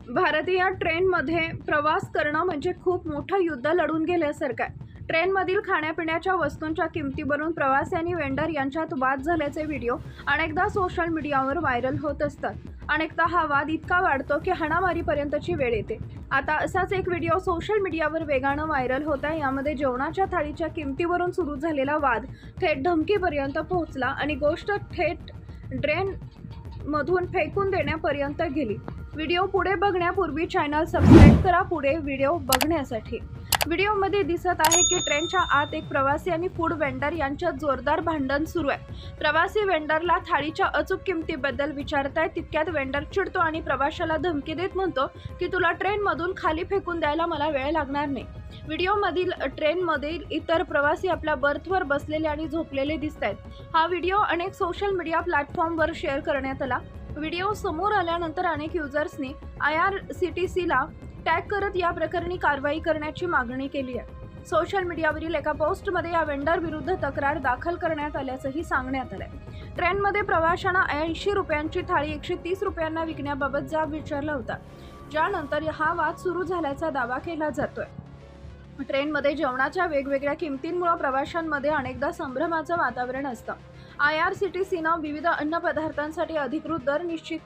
भारतीय ट्रेनमध्ये प्रवास करणं म्हणजे खूप मोठं युद्ध लढून गेल्यासारखं आहे. ट्रेनमधील खाण्यापिण्याच्या वस्तूंच्या किमतीवरून प्रवासी आणि वेंडर यांच्यात वाद झाल्याचे व्हिडिओ अनेकदा सोशल मीडियावर व्हायरल होत असतात. अनेकदा हा वाद इतका वाढतो की हाणामारीपर्यंतची वेळ येते. आता असाच एक व्हिडिओ सोशल मीडियावर वेगानं व्हायरल होत आहे. यामध्ये जेवणाच्या थाळीच्या किमतीवरून सुरू झालेला वाद थेट धमकीपर्यंत पोहोचला आणि गोष्ट थेट ड्रेन मधून फेकून देण्यापर्यंत गेली. व्हिडिओ पुढे बघण्यापूर्वी चॅनल सबस्क्राईब करा पुढे व्हिडिओ बघण्यासाठी. व्हिडिओमध्ये दिसत आहे की ट्रेनच्या आत एक प्रवासी आणि फूड वेंडर यांच्यात जोरदार भांडण सुरू आहे. प्रवासी वेंडरला थाळीच्या अचूक किमतीबद्दल विचारताय तितक्यात वेंडर चिडतो आणि प्रवाशाला धमकी देत म्हणतो की तुला ट्रेनमधून खाली फेकून द्यायला मला वेळ लागणार नाही. व्हिडिओमधील ट्रेनमधील इतर प्रवासी आपल्या बर्थवर बसलेले आणि झोपलेले दिसत आहेत. हा व्हिडिओ अनेक सोशल मीडिया प्लॅटफॉर्मवर शेअर करण्यात आला. व्हिडिओ समोर आल्यानंतर अनेक युजर्सनी IRCTCला टॅग करत या प्रकरणी कारवाई करण्याची मागणी केली आहे. सोशल मीडियावरील एका पोस्टमध्ये या वेंडर विरुद्ध तक्रार दाखल करण्यात आल्याचंही सांगण्यात आलंय. ट्रेनमध्ये प्रवाशांना 80 रुपयांची थाळी 130 रुपयांना विकण्याबाबत जाब विचारला होता, ज्यानंतर हा वाद सुरू झाल्याचा दावा केला जातोय. ट्रेनमध्ये जेवणाच्या वेगवेगळ्या किमतींमुळे प्रवाशांमध्ये अनेकदा संभ्रमाचं वातावरण असतं. IRCTCनं विविध अन्नपदार्थांसाठी अधिकृत दर निश्चित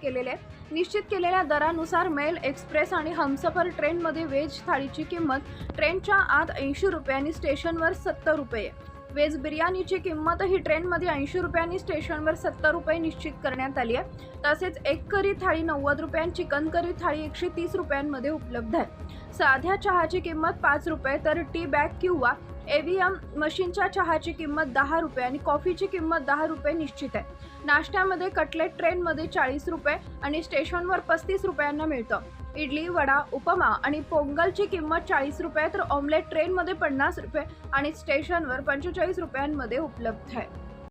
केलेल्या दरानुसार मेल, एक्सप्रेस आणि हमसफर ट्रेनमध्ये व्हेज थाळीची किंमत ट्रेनच्या आत 80 रुपये आणि स्टेशनवर 70 रुपये. व्हेज बिर्याणीची किंमतही ट्रेनमध्ये 80 रुपये आणि स्टेशनवर 70 रुपये निश्चित करण्यात आली आहे. तसेच एक करी थाळी 90 रुपये आणि चिकन करी थाळी 130 रुपयांमध्ये उपलब्ध आहे. साध्या चहाची किंमत 5 रुपये तर टी बॅग किंवा AVM मशीनच्या चहाची किंमत 10 रुपये आणि कॉफीची किंमत 10 रुपये निश्चित आहे. नाश्त्यामध्ये कटलेट ट्रेनमध्ये 40 रुपये आणि स्टेशनवर 35 रुपयांना मिळतं. इडली, वडा, उपमा आणि पोंगलची किंमत 40 रुपये तर ऑमलेट ट्रेनमध्ये 50 रुपये आणि स्टेशनवर 45 रुपयांमध्ये उपलब्ध आहे.